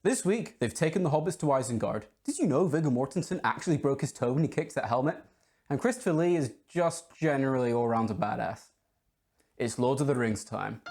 This week, they've taken the Hobbits to Isengard. Did you know Viggo Mortensen actually broke his toe when he kicked that helmet? And Christopher Lee is just generally all round a badass. It's Lord of the Rings time.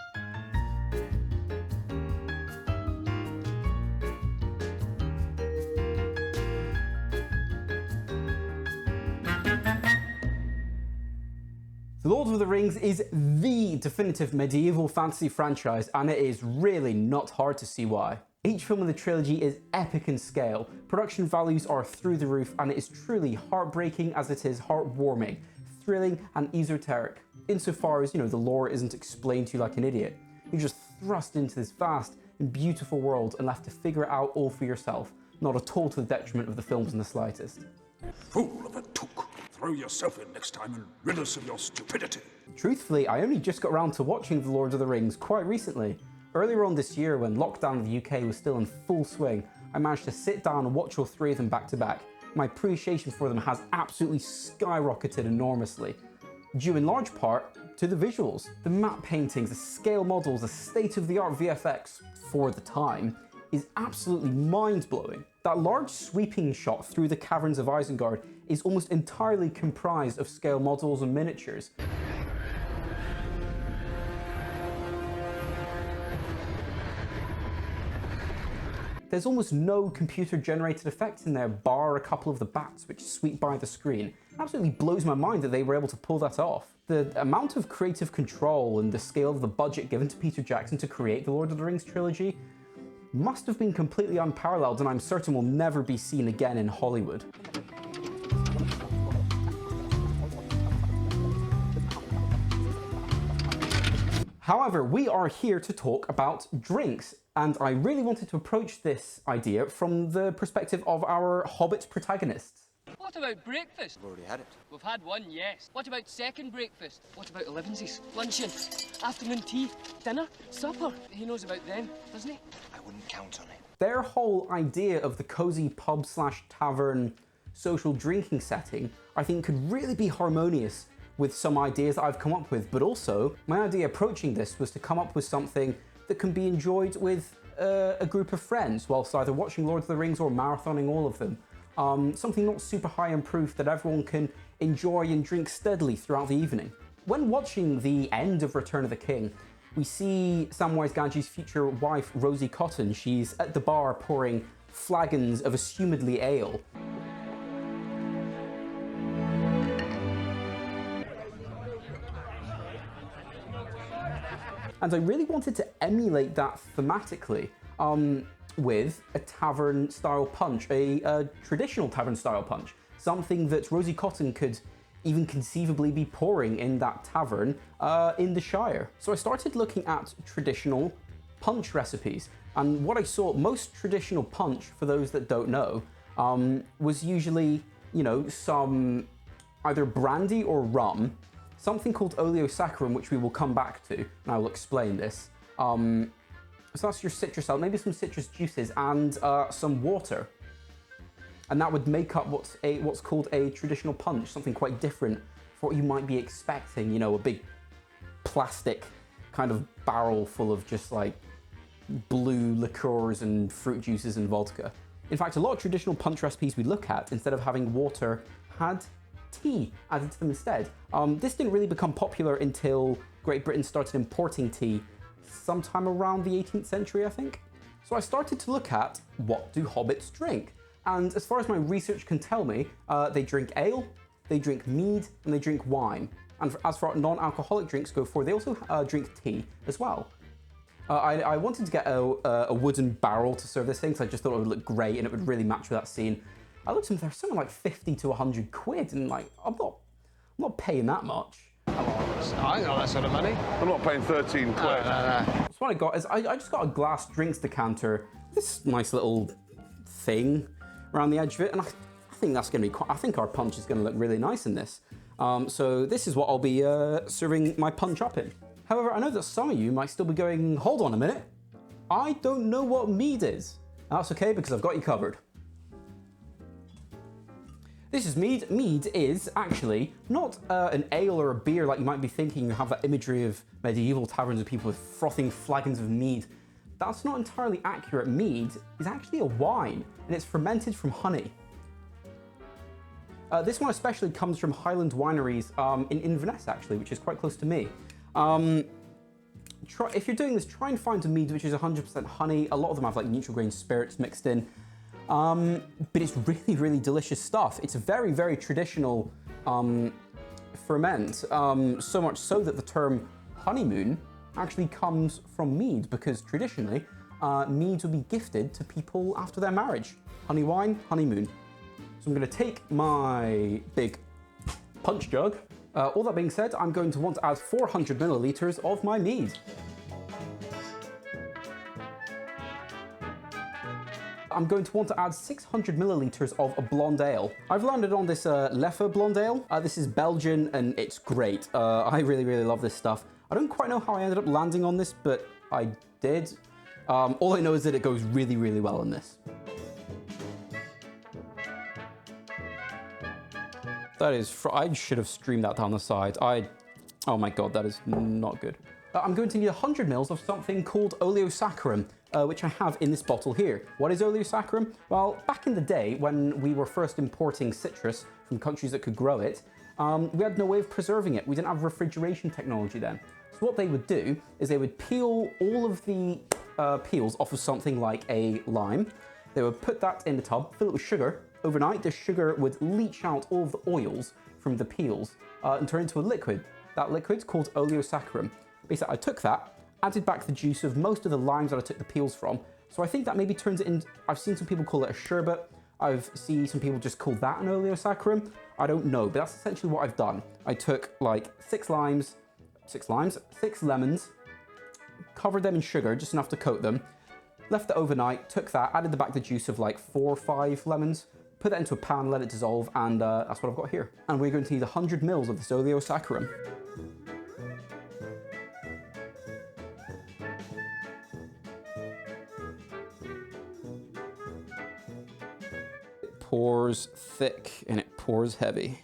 The Lord of the Rings is the definitive medieval fantasy franchise, and it is really not hard to see why. Each film in the trilogy is epic in scale, production values are through the roof, and it is truly heartbreaking as it is heartwarming, thrilling and esoteric, insofar as, the lore isn't explained to you like an idiot. You're just thrust into this vast and beautiful world and left to figure it out all for yourself, not at all to the detriment of the films in the slightest. Fool of a took! Throw yourself in next time and rid us of your stupidity. Truthfully, I only just got around to watching The Lord of the Rings quite recently. Earlier on this year, when lockdown in the UK was still in full swing, I managed to sit down and watch all three of them back to back. My appreciation for them has absolutely skyrocketed enormously, due in large part to the visuals. The map paintings, the scale models, the state-of-the-art VFX for the time is absolutely mind-blowing. That large sweeping shot through the caverns of Isengard is almost entirely comprised of scale models and miniatures. There's almost no computer-generated effects in there, bar a couple of the bats which sweep by the screen. It absolutely blows my mind that they were able to pull that off. The amount of creative control and the scale of the budget given to Peter Jackson to create the Lord of the Rings trilogy must have been completely unparalleled, and I'm certain will never be seen again in Hollywood. However, we are here to talk about drinks, and I really wanted to approach this idea from the perspective of our Hobbit protagonists. What about breakfast? We've already had it. We've had one, yes. What about second breakfast? What about elevensies? Luncheon? Afternoon tea? Dinner? Supper? He knows about them, doesn't he? I wouldn't count on it. Their whole idea of the cozy pub/tavern social drinking setting, I think, could really be harmonious with some ideas that I've come up with, but also my idea approaching this was to come up with something that can be enjoyed with a group of friends whilst either watching Lord of the Rings or marathoning all of them. Something not super high in proof that everyone can enjoy and drink steadily throughout the evening. When watching the end of Return of the King, we see Samwise Gamgee's future wife, Rosie Cotton. She's at the bar pouring flagons of assumedly ale. And I really wanted to emulate that thematically with a tavern-style punch, a traditional tavern-style punch, something that Rosie Cotton could even conceivably be pouring in that tavern in the Shire. So I started looking at traditional punch recipes, and what I saw, most traditional punch, for those that don't know, was usually, some either brandy or rum, something called oleosaccharum, which we will come back to, and I will explain this. So that's your citrus element, maybe some citrus juices, and some water. And that would make up what's called a traditional punch, something quite different for what you might be expecting, a big plastic kind of barrel full of just like blue liqueurs and fruit juices and vodka. In fact, a lot of traditional punch recipes we look at, instead of having water, had tea added to them instead. This didn't really become popular until Great Britain started importing tea sometime around the 18th century, I think. So I started to look at, what do hobbits drink? And as far as my research can tell me, they drink ale, they drink mead, and they drink wine. And as far as non-alcoholic drinks go for, they also drink tea as well. I wanted to get a wooden barrel to serve this thing, because I just thought it would look great and it would really match with that scene. I looked at them, they're something like 50 to 100 quid, and like, I'm not paying that much. I ain't got that sort of money. I'm not paying 13 quid. So what I got is, I just got a glass drinks decanter, this nice little thing around the edge of it, and I think that's going to be I think our punch is going to look really nice in this. So this is what I'll be serving my punch up in. However, I know that some of you might still be going, hold on a minute, I don't know what mead is. That's okay, because I've got you covered. This is mead. Mead is actually not an ale or a beer like you might be thinking. You have that imagery of medieval taverns of people with frothing flagons of mead that's not entirely accurate. Mead is actually a wine, and it's fermented from honey. This one especially comes from Highland wineries in Inverness, actually, which is quite close to me. If you're doing this, try and find a mead which is 100% honey. A lot of them have like neutral grain spirits mixed in. But it's really, really delicious stuff. It's a very, very traditional ferment. So much so that the term honeymoon actually comes from mead, because traditionally, mead would be gifted to people after their marriage. Honey wine, honeymoon. So I'm going to take my big punch jug. All that being said, I'm going to want to add 400 milliliters of my mead. I'm going to want to add 600 milliliters of a blonde ale. I've landed on this LotR blonde ale. This is Belgian and it's great. I really, really love this stuff. I don't quite know how I ended up landing on this, but I did. All I know is that it goes really, really well in this. That is, I should have streamed that down the side. Oh my God, that is not good. I'm going to need 100 mils of something called oleosaccharum, which I have in this bottle here. What is oleosaccharum? Well, back in the day when we were first importing citrus from countries that could grow it, we had no way of preserving it. We didn't have refrigeration technology then. So what they would do is they would peel all of the peels off of something like a lime. They would put that in the tub, fill it with sugar. Overnight, the sugar would leach out all of the oils from the peels and turn into a liquid. That liquid's called oleosaccharum. Basically, I took that, added back the juice of most of the limes that I took the peels from. So I think that maybe turns it into, I've seen some people call it a sherbet. I've seen some people just call that an oleosaccharum. I don't know, but that's essentially what I've done. I took like 6 lemons, covered them in sugar, just enough to coat them, left it overnight, took that, added back the juice of like 4 or 5 lemons, put that into a pan, let it dissolve, and that's what I've got here. And we're going to need 100 mils of this oleosaccharum. It pours thick and it pours heavy.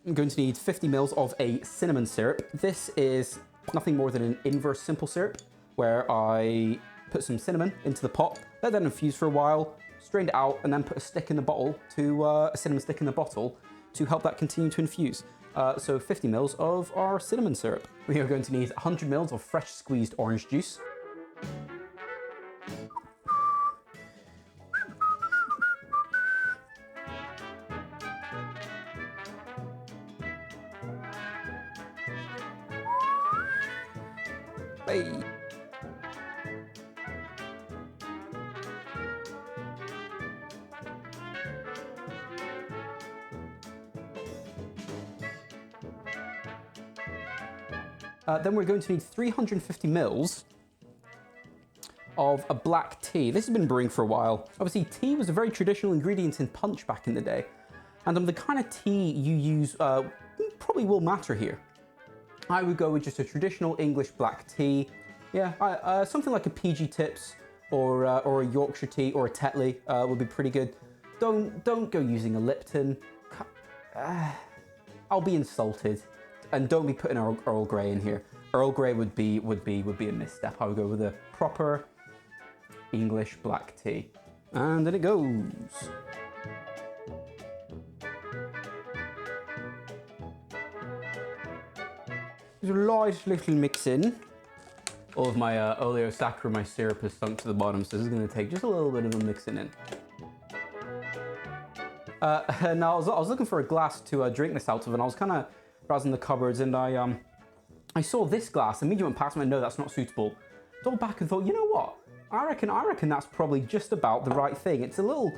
I'm going to need 50 mils of a cinnamon syrup. This is nothing more than an inverse simple syrup, where I put some cinnamon into the pot, let that infuse for a while, strained it out, and then put a stick in the bottle a cinnamon stick in the bottle to help that continue to infuse. So 50 mils of our cinnamon syrup. We are going to need 100 mils of fresh squeezed orange juice. Hey. Then we're going to need 350 mils of a black tea. This has been brewing for a while. Obviously, tea was a very traditional ingredient in punch back in the day. And the kind of tea you use probably will matter here. I would go with just a traditional English black tea. Yeah, something like a PG Tips or a Yorkshire tea or a Tetley would be pretty good. Don't go using a Lipton. I'll be insulted. And don't be putting Earl Grey in here. Earl Grey would be a misstep. I would go with a proper English black tea. And then it goes. There's a light little mix in. All of my oleosaccharum, my syrup has sunk to the bottom, so this is going to take just a little bit of a mixing in. Now, I was looking for a glass to drink this out of, and I was kind of browsing the cupboards, and I saw this glass. Immediately went past me, no, that's not suitable. Doubled back and thought, you know what? I reckon that's probably just about the right thing. It's a little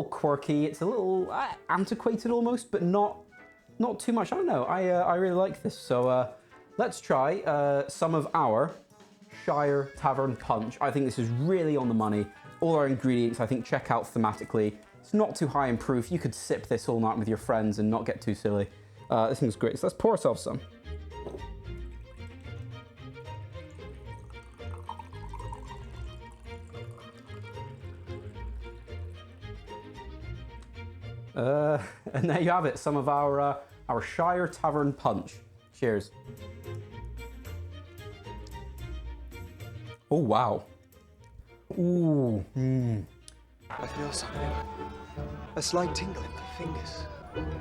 quirky. It's a little antiquated almost, but not too much. I don't know. I really like this. So let's try some of our Shire Tavern Punch. I think this is really on the money. All our ingredients, I think, check out thematically. It's not too high in proof. You could sip this all night with your friends and not get too silly. This thing's great. So let's pour ourselves some. And there you have it, some of our Shire Tavern Punch. Cheers. Oh, wow. Ooh. I feel something. A slight tingle in my fingers.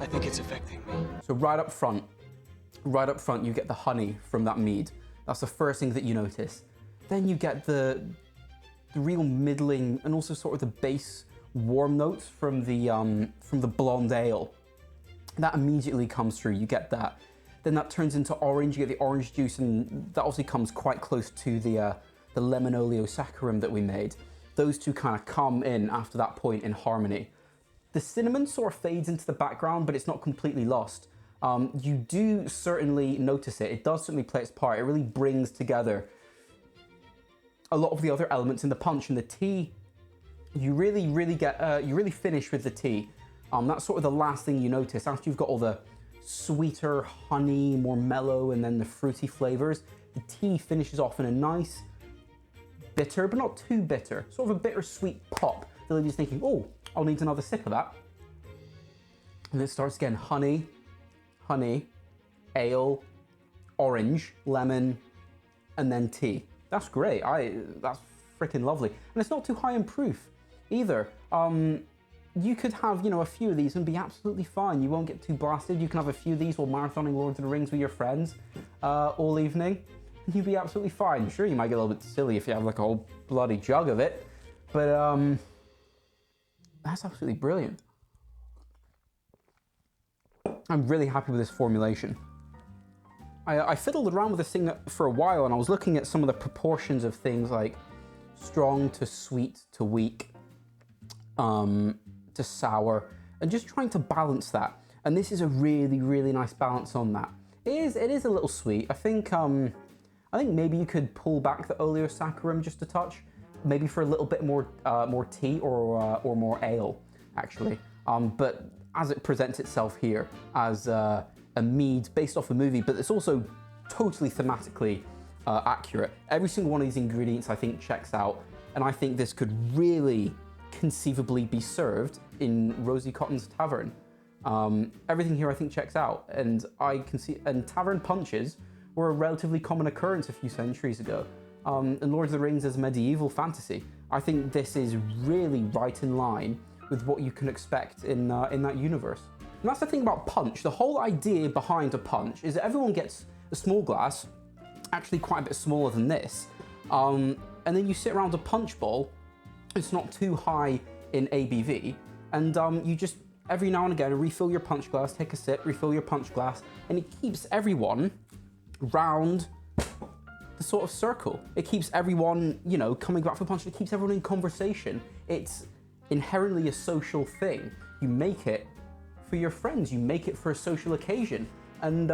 I think it's affecting me. So right up front, you get the honey from that mead. That's the first thing that you notice. Then you get the real middling and also sort of the base warm notes from the blonde ale. That immediately comes through. You get that. Then that turns into orange. You get the orange juice, and that obviously comes quite close to the lemon oleo saccharum that we made. Those two kind of come in after that point in harmony. The cinnamon sort of fades into the background, but it's not completely lost. You do certainly notice it. It does certainly play its part. It really brings together a lot of the other elements in the punch. And the tea, you really finish with the tea. That's sort of the last thing you notice after you've got all the sweeter honey, more mellow, and then the fruity flavors. The tea finishes off in a nice bitter, but not too bitter, sort of a bittersweet pop. The lady's thinking, oh, I'll need another sip of that. And it starts again, honey, ale, orange, lemon, and then tea. That's great. That's freaking lovely. And it's not too high in proof either. You could have, a few of these and be absolutely fine. You won't get too blasted. You can have a few of these while marathoning Lord of the Rings with your friends all evening. And you'd be absolutely fine. Sure, you might get a little bit silly if you have like a whole bloody jug of it. But that's absolutely brilliant. I'm really happy with this formulation. I fiddled around with this thing for a while, and I was looking at some of the proportions of things like strong to sweet to weak, to sour, and just trying to balance that. And this is a really, really nice balance on that. It is a little sweet. I think maybe you could pull back the oleosaccharum just a touch, maybe for a little bit more tea or more ale, actually. But as it presents itself here as a mead based off a movie, but it's also totally thematically accurate. Every single one of these ingredients I think checks out, and I think this could really conceivably be served in Rosie Cotton's tavern. Everything here I think checks out, and and tavern punches were a relatively common occurrence a few centuries ago. And Lord of the Rings is medieval fantasy. I think this is really right in line with what you can expect in that universe. And that's the thing about punch. The whole idea behind a punch is that everyone gets a small glass, actually quite a bit smaller than this, and then you sit around a punch bowl. It's not too high in ABV, and you just every now and again refill your punch glass, take a sip, refill your punch glass, and it keeps everyone round the sort of circle. It keeps everyone, coming back for punch. It keeps everyone in conversation. It's inherently a social thing. You make it for your friends. You make it for a social occasion. And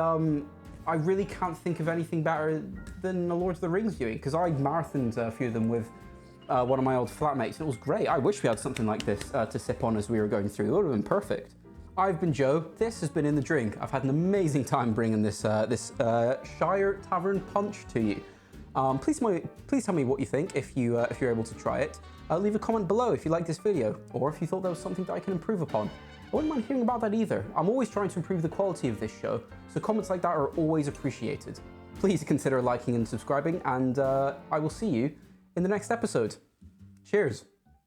I really can't think of anything better than a Lord of the Rings viewing, because I marathoned a few of them with one of my old flatmates, and it was great. I wish we had something like this to sip on as we were going through. It would have been perfect. I've been Joe. This has been In the Drink. I've had an amazing time bringing this Shire Tavern Punch to you. Please tell me what you think if you're able to try it. Leave a comment below if you liked this video, or if you thought there was something that I can improve upon. I wouldn't mind hearing about that either. I'm always trying to improve the quality of this show, so comments like that are always appreciated. Please consider liking and subscribing, and I will see you in the next episode. Cheers.